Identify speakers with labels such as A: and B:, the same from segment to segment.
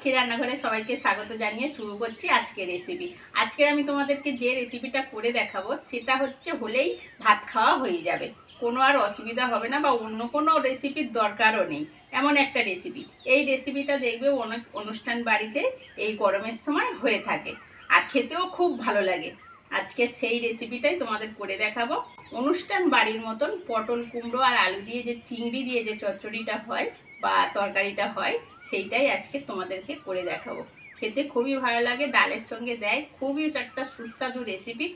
A: লক্ষ্মী রান্নাঘরে সবাইকে স্বাগত জানিয়ে শুরু করছি আজকের রেসিপি। আজকে আমি তোমাদেরকে যে রেসিপিটা করে দেখাবো সেটা হলেই ভাত খাওয়া হয়ে যাবে, কোনো আর অসুবিধা হবে না বা অন্য কোনো রেসিপির দরকারও নেই, এমন একটা রেসিপি। এই রেসিপিটা দেখবে অনেক অনুষ্ঠান বাড়িতে এই গরমের সময় হয়ে থাকে আর খেতেও খুব ভালো লাগে। আজকে সেই রেসিপিটাই তোমাদের করে দেখাবো। অনুষ্ঠান বাড়ির মতন পটল কুমড়ো আর আলু দিয়ে যে চিংড়ি দিয়ে যে চচ্চড়িটা হয় বা তরকারিটা হয় সেইটাই আজকে তোমাদেরকে করে দেখাবো। খেতে খুবই ভালো লাগে, ডালের সঙ্গে দেয়, খুবই একটা সুস্বাদু রেসিপি।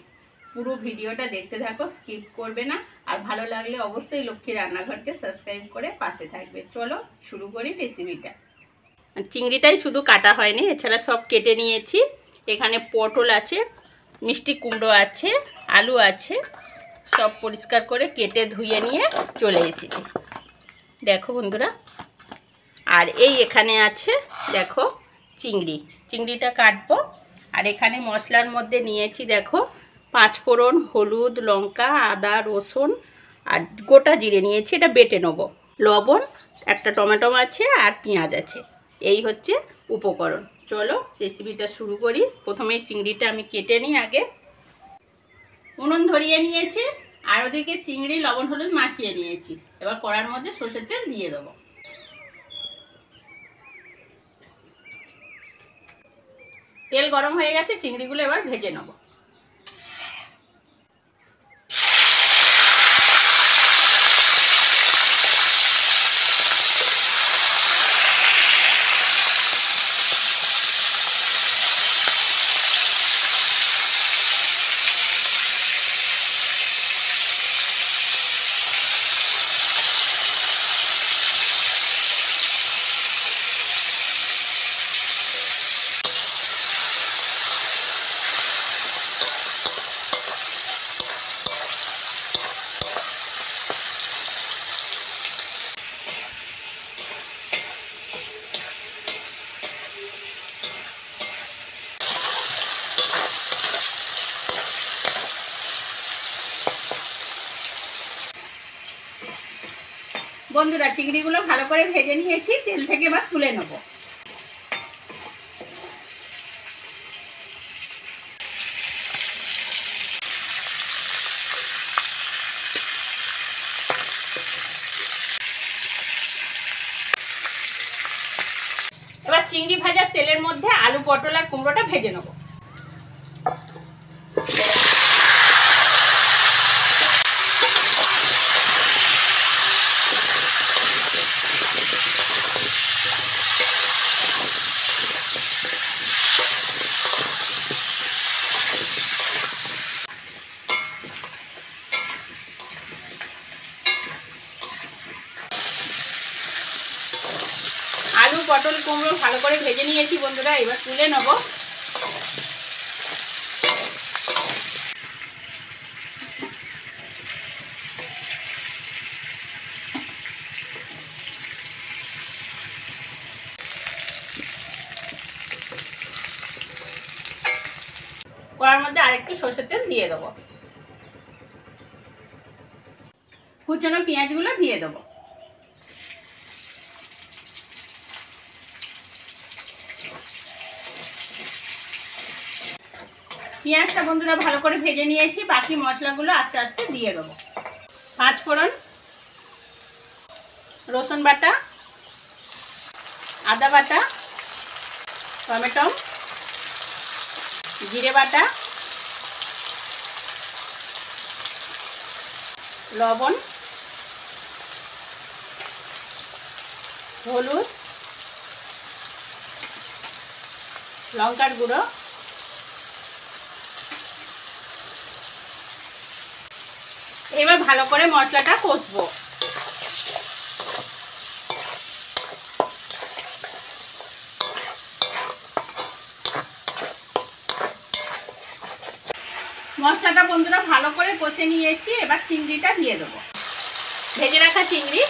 A: পুরো ভিডিওটা দেখতে থাকো, স্কিপ করবে না। আর ভালো লাগলে অবশ্যই লক্ষ্মী রান্নাঘরকে সাবস্ক্রাইব করে পাশে থাকবে। চলো শুরু করি রেসিপিটা। চিংড়িটাই শুধু কাটা হয়নি, এছাড়া সব কেটে নিয়েছি। এখানে পটল আছে, মিষ্টি কুমড়ো আছে, আলু আছে, সব পরিষ্কার করে কেটে ধুয়ে নিয়ে চলে এসেছি। দেখো বন্ধুরা, আর এই এখানে আছে দেখো চিংড়িটা কাটবো। আর এখানে মশলার মধ্যে নিয়েছি দেখো 5 ফোড়ন, হলুদ, লঙ্কা, আদা, রসুন আর গোটা জিরে নিয়েছি, এটা বেটে নেব। লবণ, একটা টমেটো আছে আর পেঁয়াজ আছে। এই হচ্ছে উপকরণ। চলো রেসিপিটা শুরু করি। প্রথমে চিংড়িটা আমি কেটে নিই আগে। উনুন ধরিয়ে নিয়েছি আর ওদিকে চিংড়ি লবণ হলুদ মাখিয়ে নিয়েছি। এবার কড়ার মধ্যে সরষের তেল দিয়ে দেবো। তেল গরম হয়ে গেছে, চিংড়িগুলো এবার ভেজে নেব। বন্ধুরা, চিংড়িগুলো ভালো করে ভেজে নিয়েছি, তেল থেকে এবার তুলে নেব। এবার চিংড়ি ভাজার তেলের মধ্যে আলু, পটল আর কুমড়োটা ভেজে নেব। আলু, পটল, কুমড়ো ভালো করে ভেজে নিয়েছি বন্ধুরা, এবার তুলে নেব। কড়ার মধ্যে আরেকটু সরষের তেল দিয়ে দেবো। কুচনো পেঁয়াজগুলো দিয়ে দেবো। পেঁয়াজটা বন্ধুরা ভালো করে ভেজে নিয়েছি, বাকি মশলাগুলো আস্তে আস্তে দিয়ে দেবো। 5 ফোড়ন, রসুন বাটা, আদা বাটা, টমেটো, জিরে বাটা, লবণ, হলুদ, লঙ্কার গুঁড়ো, এবার ভালো করে মশলাটা কষবো। মশলাটা বন্ধুরা ভালো করে কষে নিয়েছি, এবার চিংড়িটা দিয়ে দেবো। ভেজে রাখা চিংড়ি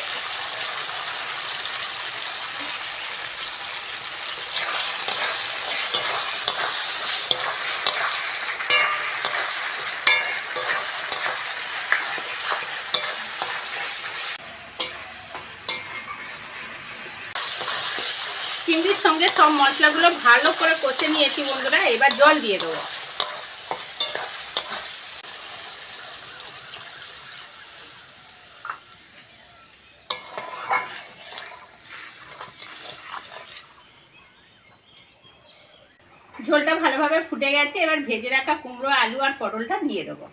A: চিংড়ির সঙ্গে সব মশলাগুলো ভালো করে কষে নিয়েছি বন্ধুরা। এবার জল দিয়ে দেবো। ঝোলটা ভালোভাবে ফুটে গেছে। এবার ভেজে রাখা কুমড়ো, আলু আর পটলটা দিয়ে দেবো।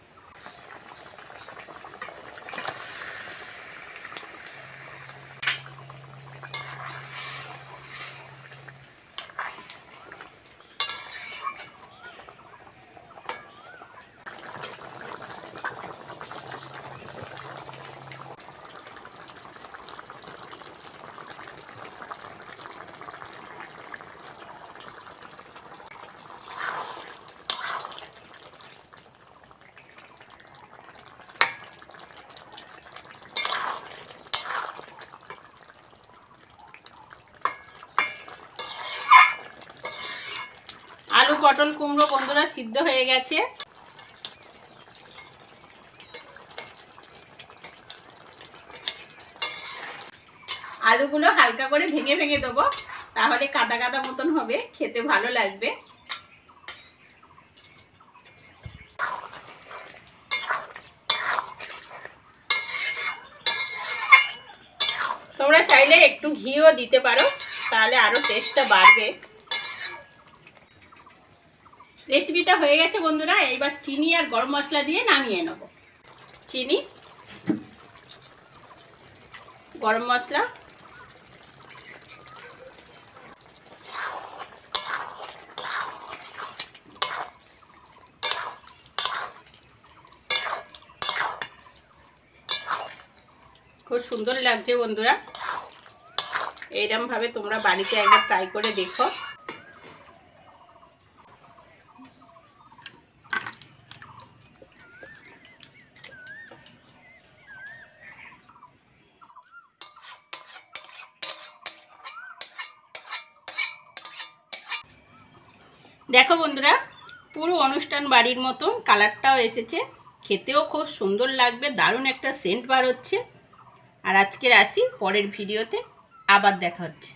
A: আলু, পটল, কুমড়ো বন্ধুরা সিদ্ধ হয়ে গেছে। আলুগুলো হালকা করে ভেঙে ভেঙে দেবো, তাহলে কাদা কাদা মতন হবে, খেতে ভালো লাগবে। তোমরা চাইলে একটু ঘিও দিতে পারো, তাহলে আরো টেস্টটা বাড়বে। রেসিপিটা হয়ে গেছে বন্ধুরা। এইবার চিনি আর গরম মশলা দিয়ে নামিয়ে নেব। চিনি, গরম মশলা, খুব সুন্দর লাগছে বন্ধুরা। এইরকম ভাবে তোমরা বাড়িতে একবার ট্রাই করে দেখো। দেখো বন্ধুরা, পুরো অনুষ্ঠান বাড়ির মতন কালারটাও এসেছে, খেতেও খুব সুন্দর লাগবে, দারুণ একটা সেন্ট বার হচ্ছে। আর আজকের আসি, পরের ভিডিওতে আবার দেখা হচ্ছে।